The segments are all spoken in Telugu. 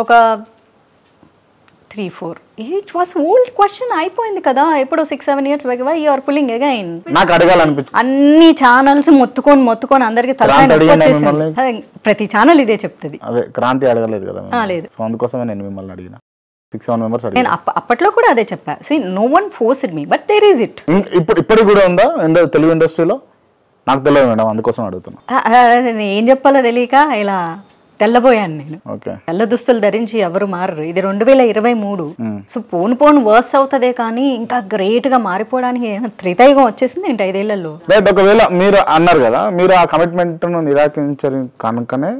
ఒక 3-4 ఇట్ వాస్ ఓల్డ్ క్వశ్చన్ అయిపోయింది కదా ఎప్పుడో 6-7 years back why you are pulling again నాకు అడగాలనిపించింది అన్ని ఛానల్స్ మొత్తుకొని అందరికి ప్రతి ఛానల్ ఇదే చెప్తుంది అదే క్రాంతి అడగలేదు కదా లేదు సో అందుకోసమే నేను మిమ్మల్ని అడిగిన 6-7 members నేను అప్పట్లో కూడా అదే చెప్పా see no one forced me but there is it ఇప్పటికి కూడా ఉందా తెలుగు ఇండస్ట్రీలో నాకు తెలియదు మేడం అందుకోసం అడుగుతున్నా ఏం చెప్పాలో తెలియక ఇలా తెల్లబోయాను నేను తెల్ల దుస్తులు ధరించి ఎవరు మారరు ఇది 2023 సో పోను వర్స్ అవుతదే కానీ ఇంకా గ్రేట్ గా మారిపోవడానికి త్రితయుగం వచ్చేసింది ఏంటి 5 ఏళ్లలో రైట్ ఒకవేళ మీరు అన్నారు కదా మీరు ఆ కమిట్మెంట్ ను నిరాకరించారు కనుకనే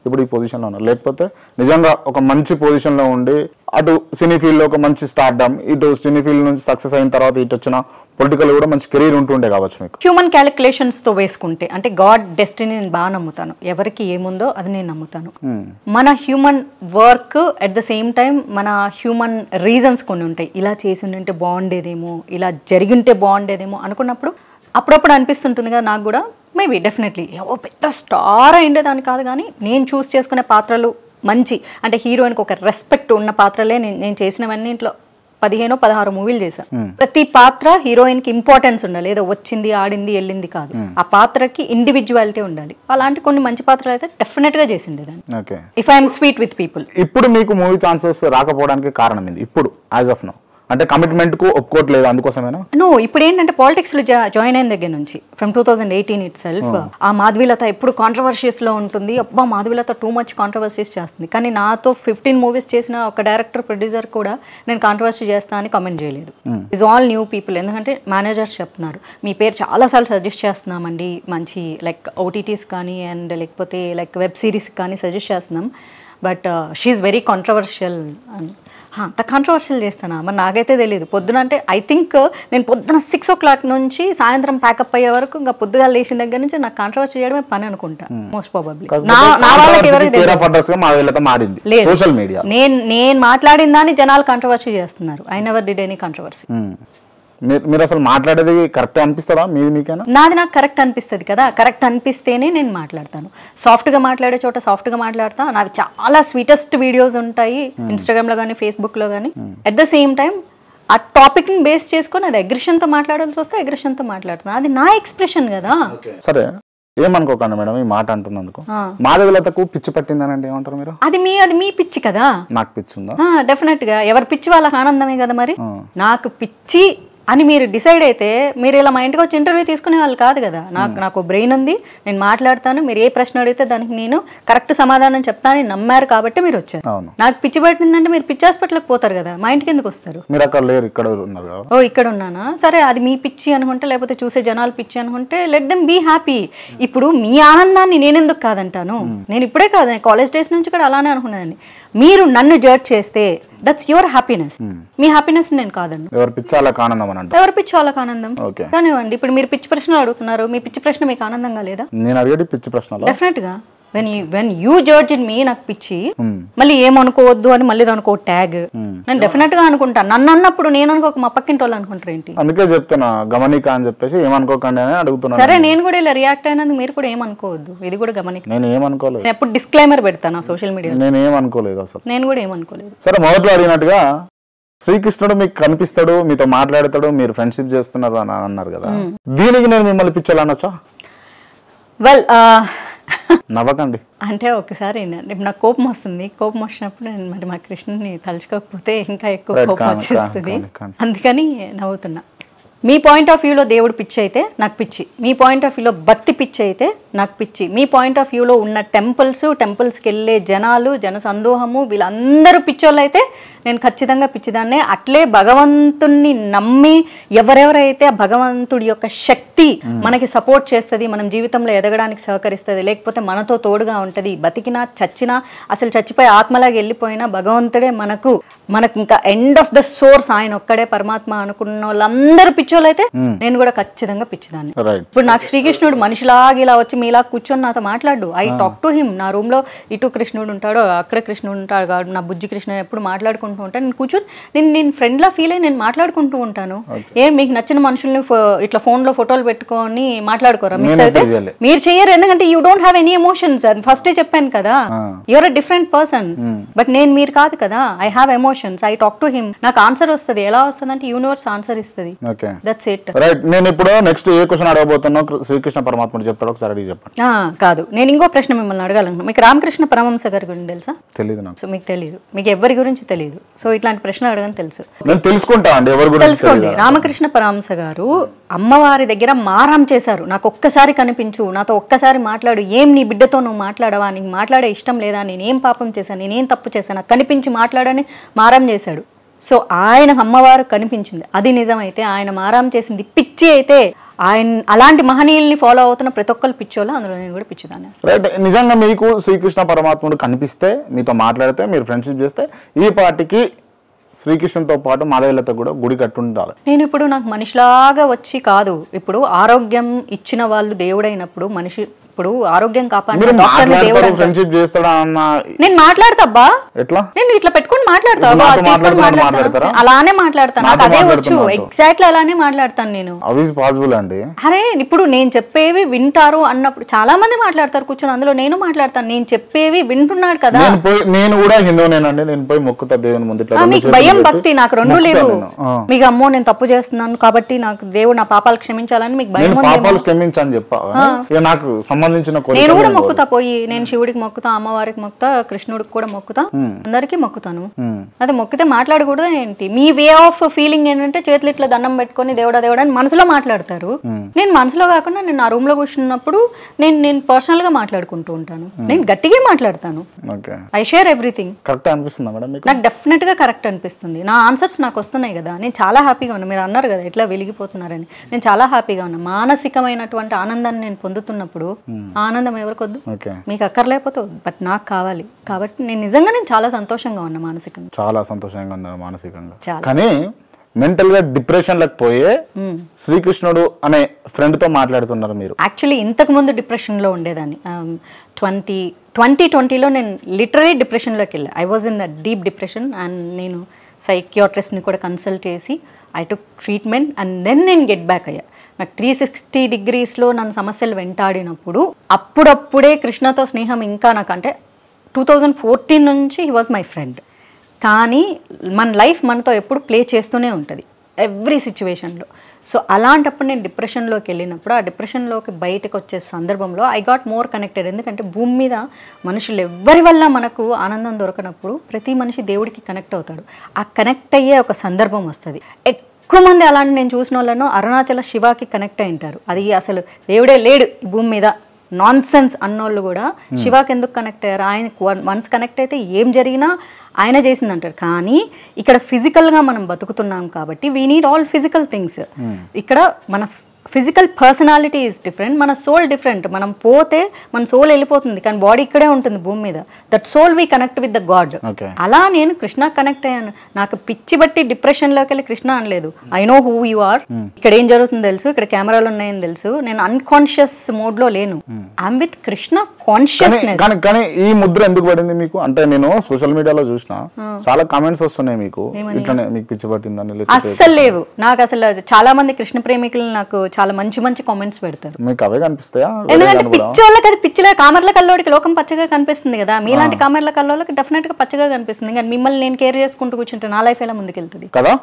ఇప్పుడు ఈ పొజిషన్ లో ఉన్నారు లేకపోతే నిజంగా ఒక మంచి పొజిషన్ లో ఉండి అటు సినీ ఫీల్డ్ లో ఒక మంచి స్టార్డమ్ ఇటు సినీ ఫీల్డ్ నుంచి సక్సెస్ అయిన తర్వాత ఇటు వచ్చిన పొలిటికల్ కూడా మంచి కెరీర్ ఉంటుండే కావచ్చు మీకు హ్యూమన్ క్యాలిక్యులేషన్స్ తో వేసుకుంటే అంటే గాడ్ డెస్టినీ నేను బాగా నమ్ముతాను ఎవరికి ఏముందో అది నేను నమ్ముతాను మన human work at the same time మన హ్యూమన్ రీజన్స్ కొన్ని ఉంటాయి ఇలా చేసి ఉంటే బాగుండేదేమో ఇలా జరిగింటే బాగుండేదేమో అనుకున్నప్పుడు అప్పుడప్పుడు అనిపిస్తుంటుంది కదా నాకు కూడా మేబీ డెఫినెట్లీ ఏవో పెద్ద స్టార్ అయిండేదాన్ని కాదు కానీ నేను చూస్ చేసుకునే పాత్రలు మంచి అంటే హీరోయిన్కి ఒక రెస్పెక్ట్ ఉన్న పాత్రలే నేను చేసినవన్నీ ఇంట్లో 15-16 మూవీలు చేశాను ప్రతి పాత్ర హీరోయిన్ కి ఇంపార్టెన్స్ ఉండాలి ఏదో వచ్చింది ఆడింది వెళ్ళింది కాదు ఆ పాత్రకి ఇండివిజువాలిటీ ఉండాలి అలాంటి కొన్ని మంచి పాత్రలు అయితే డెఫినెట్ గా చేసిండేదాన్ని if I'm sweet with people ఇప్పుడు మీకు మూవీ ఛాన్సెస్ రాకపోవడానికి కారణం ఏంది ఇప్పుడు యాజ్ ఆఫ్ నౌ అంటే కమిట్మెంట్ కు ఒప్పుకోవట్లేదు అందుకోసమేనా నో ఇప్పుడు ఏంటంటే పాలిటిక్స్ లో జాయిన్ అయిన దగ్గర నుంచి ఫ్రమ్ 2018 ఇట్ సెల్ఫ్ ఆ మాధవీలత ఎప్పుడు కాంట్రవర్షియస్ లో ఉంటుంది అబ్బా మాధవీలత టూ మచ్ కాంట్రవర్సీస్ చేస్తుంది కానీ నాతో 15 మూవీస్ చేసిన ఒక డైరెక్టర్ ప్రొడ్యూసర్ కూడా నేను కాంట్రవర్సీ చేస్తా అని కామెంట్ చేయలేదు ఇట్స్ ఆల్ న్యూ పీపుల్ ఎందుకంటే మేనేజర్స్ చెప్తున్నారు మీ పేరు చాలాసార్లు సజెస్ట్ చేస్తున్నామండి మంచి లైక్ ఓటీటీస్ కానీ అండ్ లేకపోతే లైక్ వెబ్ సిరీస్ కానీ సజెస్ట్ చేస్తున్నాం బట్ షీఈస్ వెరీ కాంట్రవర్షియల్ అంత కాంట్రవర్షియల్ చేస్తానా మరి నాకైతే తెలియదు పొద్దున అంటే ఐ థింక్ నేను పొద్దున 6 o'clock నుంచి సాయంత్రం ప్యాకప్ అయ్యే వరకు ఇంకా పొద్దుగా లేచిన దగ్గర నుంచి నాకు కాంట్రవర్సీ చేయడమే పని అనుకుంటా మోస్ట్ ప్రాబబ్లీ నేను మాట్లాడిన దాన్ని జనాలు కాంట్రవర్సీ చేస్తున్నారు I never did any controversy మీరు అసలు మాట్లాడేది కరెక్ట్ అనిపిస్తారా మీకేనా నాది నాకు కరెక్ట్ అనిపిస్తుంది కదా కరెక్ట్ అనిపిస్తేనే నేను మాట్లాడతాను సాఫ్ట్ గా మాట్లాడే చోట సాఫ్ట్ గా మాట్లాడతా నావి చాలా స్వీటెస్ట్ వీడియోస్ ఉంటాయి ఇన్స్టాగ్రామ్ లో కానీ ఫేస్బుక్ లో కానీ అట్ ద సేమ్ టైం ఆ టాపిక్ ని బేస్ చేసుకొని అది అగ్రెషన్ తో మాట్లాడాల్సి వస్తే అగ్రెషన్ తో మాట్లాడుతున్నా అది నా ఎక్స్ప్రెషన్ కదా సరే ఏమనుకోకండి మేడం ఈ మాట అంటున్నందుకు మాధవీలతకు పిచ్చి పట్టిందని అంటే ఏమంటారు మీరు అది మీ పిచ్చి కదా నాకు పిచ్చి ఉందా డెఫినెట్ గా ఎవరి పిచ్చి వాళ్ళకి ఆనందమే కదా మరి నాకు పిచ్చి అని మీరు డిసైడ్ అయితే మీరు ఇలా మా ఇంటికి వచ్చి ఇంటర్వ్యూ తీసుకునే వాళ్ళు కాదు కదా నాకు బ్రెయిన్ ఉంది నేను మాట్లాడతాను మీరు ఏ ప్రశ్న అడిగితే దానికి నేను కరెక్ట్ సమాధానం చెప్తానని నమ్మారు కాబట్టి మీరు వచ్చారు నాకు పిచ్చి పట్టిందంటే మీరు పిచ్చి హాస్పిటల్కి పోతారు కదా మా ఇంటికి ఎందుకు వస్తారు ఓ ఇక్కడ ఉన్నానా సరే అది మీ పిచ్చి అనుకుంటే లేకపోతే చూసే జనాలు పిచ్చి అనుకుంటే లెట్ దెమ్ బీ హ్యాపీ ఇప్పుడు మీ ఆనందాన్ని నేనెందుకు కాదంటాను నేను ఇప్పుడే కాదు కాలేజ్ డేస్ నుంచి కూడా అలానే అనుకున్నాను మీరు నన్ను జడ్జ్ చేస్తే that's your happiness me happiness నేను కాదండి ఎవరి పిచ్చి వాళ్ళకి ఆనందం కానివ్వండి ఇప్పుడు మీరు పిచ్చి ప్రశ్నలు అడుగుతున్నారు మీ పిచ్చి ప్రశ్న మీకు ఆనందంగా లేదా డెఫినెట్ గా when you judge me నాకు పిచ్చి మళ్ళీ ఏమనుకోవద్దు అని మళ్ళీ దానికో ట్యాగ్ నేను డెఫినెట్ గా అనుకుంటాను నన్ను అన్నప్పుడు నేను అనుకోక మా పక్కింటి వాళ్ళు అనుకుంటారు ఏంటి అందుకే చెప్తున్నా గమనిక అని చెప్పేసి ఏమనుకోకండి అని అడుగుతున్నా సరే నేను కూడా ఇలా రియాక్ట్ అయినందుకు మీరు కూడా ఏమనుకోవద్దు ఇది కూడా గమనిక నేను ఏమనుకోలేదు ఎప్పుడు డిస్క్లైమర్ పెడతాను సోషల్ మీడియా నేను ఏమనుకోలేదు అసలు నేను కూడా ఏమనుకోలేదు సరే మొదట్లో అడిగినట్టుగా శ్రీకృష్ణుడు మీకు కనిపిస్తాడు మీతో మాట్లాడతాడు మీరు ఫ్రెండ్షిప్ చేస్తున్నారు అని అన్నారు కదా దీనికి నేను మిమ్మల్ని పిచ్చోళ్ళు అనొచ్చా వెల్ నవ్వకండి అంటే ఒకసారి నాకు కోపం వస్తుంది కోపం వచ్చినప్పుడు నేను మరి మా కృష్ణుని తలుచుకోకపోతే ఇంకా ఎక్కువ కోపం వచ్చేస్తుంది అందుకని నవ్వుతున్నా మీ పాయింట్ ఆఫ్ వ్యూలో దేవుడు పిచ్చి అయితే నాకు పిచ్చి మీ పాయింట్ ఆఫ్ వ్యూలో భక్తి పిచ్చి అయితే నాకు పిచ్చి మీ పాయింట్ ఆఫ్ వ్యూలో ఉన్న టెంపుల్స్కి వెళ్ళే జనాలు జనసందోహము వీళ్ళందరూ పిచ్చోళ్ళు అయితే నేను ఖచ్చితంగా పిచ్చిదాన్నే అట్లే భగవంతుణ్ణి నమ్మి ఎవరెవరైతే ఆ భగవంతుడి యొక్క శక్తి మనకి సపోర్ట్ చేస్తుంది మనం జీవితంలో ఎదగడానికి సహకరిస్తుంది లేకపోతే మనతో తోడుగా ఉంటుంది బతికినా చచ్చినా అసలు చచ్చిపోయి ఆత్మలాగా వెళ్ళిపోయినా భగవంతుడే మనకు ఇంకా ఎండ్ ఆఫ్ ద సోర్స్ ఆయన ఒక్కడే పరమాత్మ అనుకున్న వాళ్ళందరూ పిచ్చి పిచ్చోళ్ళు అయితే నేను కూడా ఖచ్చితంగా పిచ్చిదాన్ని. రైట్. ఇప్పుడు నాకు శ్రీకృష్ణుడు మనిషిలాగా ఇలా వచ్చి మీలా కూర్చొని నాతో మాట్లాడు. I talk to him. నా రూమ్ లో ఇటు కృష్ణుడు ఉంటాడు, అక్కడ కృష్ణుడు ఉంటాడు కాదు, నా బుజ్జి కృష్ణ ఎప్పుడు మాట్లాడుకుంటూ ఉంటాను. నేను కూర్చొని నేను ఫ్రెండ్ లా ఫీల్ అయ్యి నేను మాట్లాడుకుంటూ ఉంటాను. ఏం మీకు నచ్చిన మనుషుల్ని ఇట్లా ఫోన్ లో ఫోటోలు పెట్టుకొని మాట్లాడుకోరా? మిస్ అయితే మీరు చెయ్యరు, ఎందుకంటే you don't have any emotions. First చెప్పాను కదా, you're a different person. But నేను మీరు కాదు కదా. I have emotions. I talk to him. నాకు ఆన్సర్ వస్తుంది. ఎలా వస్తుంది అంటే యూనివర్స్ ఆన్సర్ ఇస్తుంది. That's it. రైట్. నేను ఇప్పుడు నెక్స్ట్ ఏ క్వశ్చన్ అడగబోతున్నా శ్రీకృష్ణ పరమాత్ముడు చెప్తాడు, ఒకసారి అడిగి చెప్పండి. కాదు, నేను ఇంకో ప్రశ్న మిమ్మల్ని అడగాలను. మీకు రామకృష్ణ పరమహంస గారి గురించి తెలుసా? తెలియదు నాకు. సో మీకు తెలియదు, మీకు ఎవరి గురించి తెలియదు. సో ఇట్లాంటి ప్రశ్న అడగని తెలుసు. నేను తెలుసుకుంటా అండి ఎవరి గురించి. తెలుసుకోండి. రామకృష్ణ పరమహంస గారు అమ్మవారి దగ్గర మారం చేశారు. నాకు ఒక్కసారి కనిపించు, నాతో ఒక్కసారి మాట్లాడు. ఏం నీ బిడ్డతో నువ్వు మాట్లాడవా? నీకు మాట్లాడే ఇష్టం లేదా? నేనేం పాపం చేశాను, నేనేం తప్పు చేశాను, నాకు కనిపించి మాట్లాడని మారం చేశాడు. సో ఆయన అమ్మవారు కనిపించింది, అది నిజమైతే ఆయన మారం చేసింది పిచ్చి అయితే ఆయన అలాంటి మహనీయుల్ని ఫాలో అవుతున్న ప్రతి ఒక్కరు పిచ్చోళ్ళు, అందులో నేను కూడా పిచ్చిదాన్ని. రైట్. నిజంగా మీకు శ్రీకృష్ణ పరమాత్ముడు కనిపిస్తే, మీతో మాట్లాడితే, మీరు ఫ్రెండ్షిప్ చేస్తే ఈ పార్టీకి శ్రీకృష్ణుతో పాటు మాధవీలత కూడా గుడి కట్టుండాలి. నేను ఇప్పుడు నాకు మనిషిలాగా వచ్చి కాదు, ఇప్పుడు ఆరోగ్యం ఇచ్చిన వాళ్ళు దేవుడైనప్పుడు మనిషి ఇప్పుడు ఆరోగ్యం కాపాడు ఫ్రెండ్షిప్ చేస్తాడా అన్న నేను మాట్లాడతాబ్బా. ఎట్లా? నేను ఇట్లా పెట్టుకుని మాట్లాడతా, అలానే మాట్లాడతాను. నాకు అదే వచ్చు, ఎగ్జాక్ట్లీ అలానే మాట్లాడతాను నేను. పాసిబుల్ అండి. అరే ఇప్పుడు నేను చెప్పేవి వింటారు అన్నప్పుడు చాలా మంది మాట్లాడతారు కూర్చొని, అందులో నేను మాట్లాడతాను. నేను చెప్పేవి వింటున్నాడు కదా. నేను కూడా హిందూనేనండి, నేను పోయి మొక్కుతా దేవుని ముందు. మీకు భయం భక్తి నాకు రెండు లేవు. మీకు అమ్మో నేను తప్పు చేస్తున్నాను కాబట్టి నాకు దేవుడు నా పాపాలు క్షమించాలని మీకు భయం. పాపాలు క్షమించని చెప్పా నాకు నేను కూడా మొక్కుతా. పోయి నేను శివుడికి మొక్కుతా, అమ్మవారికి మొక్కుతా, కృష్ణుడికి కూడా మొక్కుతా, అందరికి మొక్కుతాను. అదే మొక్కితే మాట్లాడకూడదు ఏంటి? మీ వే ఆఫ్ ఫీలింగ్ ఏంటంటే చేతులు ఇట్లా దండం పెట్టుకొని దేవుడా దేవుడా అని మనసులో మాట్లాడతారు. నేను మనసులో కాకుండా నేను నా రూమ్ లో కూర్చున్నప్పుడు నేను పర్సనల్ గా మాట్లాడుకుంటూ ఉంటాను. నేను గట్టిగా మాట్లాడతాను. I share everything. నాకు డెఫినెట్ గా కరెక్ట్ అనిపిస్తుంది. నా ఆన్సర్స్ నాకు వస్తున్నాయి కదా, నేను చాలా హ్యాపీగా ఉన్నా. మీరు అన్నారు కదా ఎట్లా వెలిగిపోతున్నారని, నేను చాలా హ్యాపీగా ఉన్నా. మానసికమైనటువంటి ఆనందాన్ని నేను పొందుతున్నప్పుడు ఆనందం ఎవరికొద్దు? మీకు అక్కర్లేకపోతే బట్ నాకు కావాలి. కాబట్టి నేను చాలా సంతోషంగా ఉన్నా మానసికంగా. చాలా సంతోషంగా ఉన్నారు మానసికంగా. కానీ మెంటల్ గా డిప్రెషన్ లోకి పోయే శ్రీకృష్ణుడు అనే ఫ్రెండ్ తో మాట్లాడుతున్నారు మీరు. యాక్చువల్లీ ఇంతకు ముందు డిప్రెషన్ లో ఉండేదాన్ని. 2020లో నేను లిటరలీ డిప్రెషన్ లోకి వెళ్ళా. I was in the deep depression and నేను సైకియాట్రిస్ట్ ని కూడా కన్సల్ట్ చేసి I took treatment and then నేను గెట్ బ్యాక్ అయ్యా. నాకు 360 degreesలో నన్ను సమస్యలు వెంటాడినప్పుడు అప్పుడప్పుడే కృష్ణతో స్నేహం ఇంకా నాకు అంటే 2014 నుంచి హీ వాజ్ మై ఫ్రెండ్. కానీ మన లైఫ్ మనతో ఎప్పుడు ప్లే చేస్తూనే ఉంటుంది ఎవ్రీ సిచ్యువేషన్లో. సో అలాంటప్పుడు నేను డిప్రెషన్లోకి వెళ్ళినప్పుడు ఆ డిప్రెషన్లోకి బయటకు వచ్చే సందర్భంలో ఐ గాట్ మోర్ కనెక్టెడ్. ఎందుకంటే భూమి మీద మనుషులు ఎవ్వరి వల్ల మనకు ఆనందం దొరకనప్పుడు ప్రతి మనిషి దేవుడికి కనెక్ట్ అవుతాడు. ఆ కనెక్ట్ అయ్యే ఒక సందర్భం వస్తుంది. ఎక్కువ మంది అలాంటి నేను చూసిన వాళ్ళను అరుణాచల శివకి కనెక్ట్ అయి ఉంటారు. అది అసలు దేవుడే లేడు ఈ భూమి మీద నాన్ సెన్స్ అన్నోళ్ళు కూడా శివాకి ఎందుకు కనెక్ట్ అయ్యారు? ఆయన వన్స్ కనెక్ట్ అయితే ఏం జరిగినా ఆయన చేసింది అంటారు. కానీ ఇక్కడ ఫిజికల్గా మనం బతుకుతున్నాం కాబట్టి we need all physical things. ఇక్కడ మన ఫిజికల్ పర్సనాలిటీ ఈజ్ డిఫరెంట్, మన సోల్ డిఫరెంట్. మనం పోతే మన సోల్ వెళ్ళిపోతుంది కానీ బాడీ ఇక్కడే ఉంటుంది భూమి మీద. That soul we connect with the God. అలా నేను కృష్ణ కనెక్ట్ అయ్యాను. నాకు పిచ్చి బట్టి డిప్రెషన్లోకి వెళ్ళి కృష్ణ అనలేదు. I know who you are, ఇక్కడ ఏం జరుగుతుందో తెలుసు, ఇక్కడ కెమెరాలు ఉన్నాయని తెలుసు. నేను అన్కాన్షియస్ మోడ్ లో లేను. I'm with Krishna consciousness. కానీ ఈ ముద్ర ఎందుకు పడింది మీకు అంటే? నేను సోషల్ మీడియాలో చూసిన చాలా కామెంట్స్ వస్తున్నాయి మీకు ఇట్లానే మీకు పిచ్చి పట్టిందని. అస్సలు లేవు. నాకు అసలు చాలా మంది కృష్ణ ప్రేమికులు నాకు చాలా మంచి మంచి కామెంట్స్ పెడతారు. మీకు అవే కనిపిస్తాయా? ఎందుకంటే పిచ్చోళ్ళకి అది పిచ్చిలా, కామర్ల కల్లోడికి లోకం పచ్చగా కనిపిస్తుంది కదా. మీలాంటి కామర్ల కల్లోళ్ళకి డెఫినెట్ గా పచ్చగా కనిపిస్తుంది. కానీ మిమ్మల్ని నేను కేర్ చేసుకుంటూ కూర్చుంటే నా లైఫ్ ఎలా ముందుకెళ్తుంది కదా?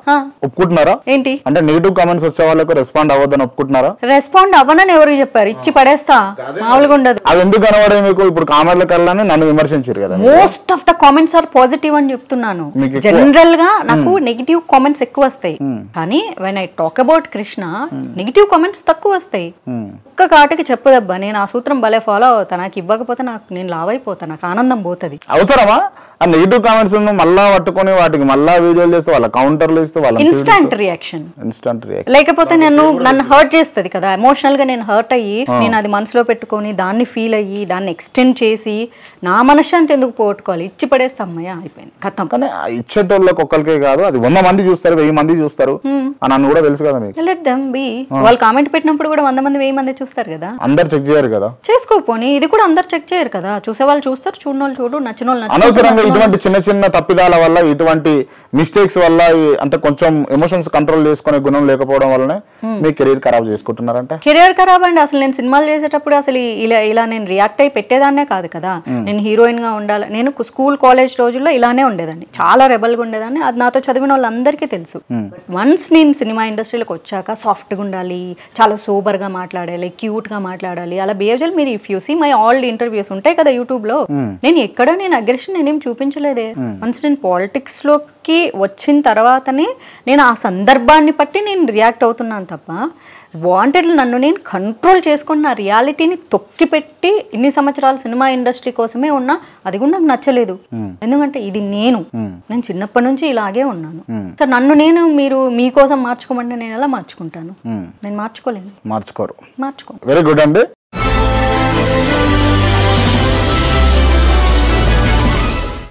ఒప్పుకుంటున్నారా? ఏంటి అంటే నెగిటివ్ కామెంట్స్ వచ్చే వాళ్ళకి రెస్పాండ్ అవ్వదని ఒప్పుకుంటున్నారా? రెస్పాండ్ అవ్వనని ఎవరు చెప్పారు? ఇచ్చి పడేస్తా, మామూలుగా ఉండదు. అది ఎందుకు కనబడే మీకు? ఇప్పుడు కామర్ల కల్లాని నన్ను విమర్శించారు కదా. Most of the comments are positive అని చెప్తున్నాను. జనరల్ గా నాకు నెగిటివ్ కామెంట్స్ ఎక్కువ వస్తాయి. కానీ when I talk about Krishna negative comments తక్కువ వస్తాయి. ఒక్క కాటికి చెప్పదబ్బా, నేను ఆ సూత్రం భలే ఫాలో అవుతా. నాకు ఇవ్వకపోతే నేను లావ్ అయిపోతా, నాకు ఆనందం పోతుంది. అవసరమా ఆ నెగిటివ్ కామెంట్స్ మళ్ళా పట్టుకొని వాటికి మళ్ళా వీడియోలు చేస్తే వాళ్ళ కౌంటర్లు ఇస్తే వాళ్ళ ఇన్స్టంట్ రియాక్షన్ లేకపోతే నన్ను హర్ట్ చేస్తుంది కదా, ఎమోషనల్ గా నేను హర్ట్ అయ్యి నేను అది మనసులో పెట్టుకొని దాన్ని ఫీల్ అయ్యి దాన్ని ఎక్స్టెండ్ చేసి నా మనశ్శాంతి ఎందుకు పోగొట్టుకోవాలి, ఇచ్చి పడేస్తే అమ్మయ్య అయిపోయింది కథం. కానీ ఇచ్చేటోళ్ళకి ఒక్కరికే కాదు, అది 100 మంది చూస్తారు, 1000 మంది చూస్తారు అని నన్ను కూడా తెలుసు కదా మీకు. Let them be. వాళ్ళు కామెంట్ పెట్టినప్పుడు కూడా 100 మంది 1000 మంది చూస్తారు కదా, అందరు చెక్ చేయరు కదా. చేసుకోపోని ఇది కూడా అందరు చెక్ చేయరు కదా, చూసే వాళ్ళు చూస్తారు, చూడని వాళ్ళు చూడు, నచ్చిన వాళ్ళు నచ్చిన. అనవసరంగా ఇటువంటి చిన్న చిన్న తప్పిదాల వల్ల, ఇటువంటి మిస్టేక్స్ వల్ల, అంటే కొంచెం ఎమోషన్స్ కంట్రోల్ చేసుకునే గుణం లేకపోవడం వల్లనే మీ కెరీర్ ఖరాబ్ చేసుకుంటున్నారంటే. కెరీర్ ఖరాబ్ అండి. అసలు నేను సినిమాలు చేసేటప్పుడు అసలు ఇలా నేను రియాక్ట్ అయ్యి పెట్టేదాన్నే కాదు కదా. నేను హీరోయిన్ గా ఉండాలి, నేను స్కూల్ కాలేజ్ రోజుల్లో ఇలానే ఉండేదాన్ని, చాలా రెబల్ గా ఉండేదాన్ని. అది నాతో చదివిన వాళ్ళందరికీ తెలుసు. వన్స్ నేను సినిమా ఇండస్ట్రీలోకి వచ్చాక సాఫ్ట్ గా ఉండాలి, చాలా సూపర్ గా మాట్లాడాలి, క్యూట్ గా మాట్లాడాలి, అలా బిహేవ్ చేయాలి. మీరు if you see my all interviews ఉంటాయి కదా యూట్యూబ్ లో, నేను అగ్రెషన్ నేనేం చూపించలేదే. వన్స్ నేను పాలిటిక్స్ లోకి వచ్చిన తర్వాతనే నేను ఆ సందర్భాన్ని బట్టి నేను రియాక్ట్ అవుతున్నాను తప్ప, వాంటెడ్ నన్ను నేను కంట్రోల్ చేసుకుని నా రియాలిటీని తొక్కిపెట్టి ఇన్ని సంవత్సరాలు సినిమా ఇండస్ట్రీ కోసమే ఉన్నా, అది కూడా నాకు నచ్చలేదు. ఎందుకంటే ఇది నేను చిన్నప్పటి నుంచి ఇలాగే ఉన్నాను. సో నన్ను మీరు మీకోసం మార్చుకోమంటే నేను ఎలా మార్చుకుంటాను? నేను మార్చుకోలేను. మార్చుకోరు. వెరీ గుడ్ అండి.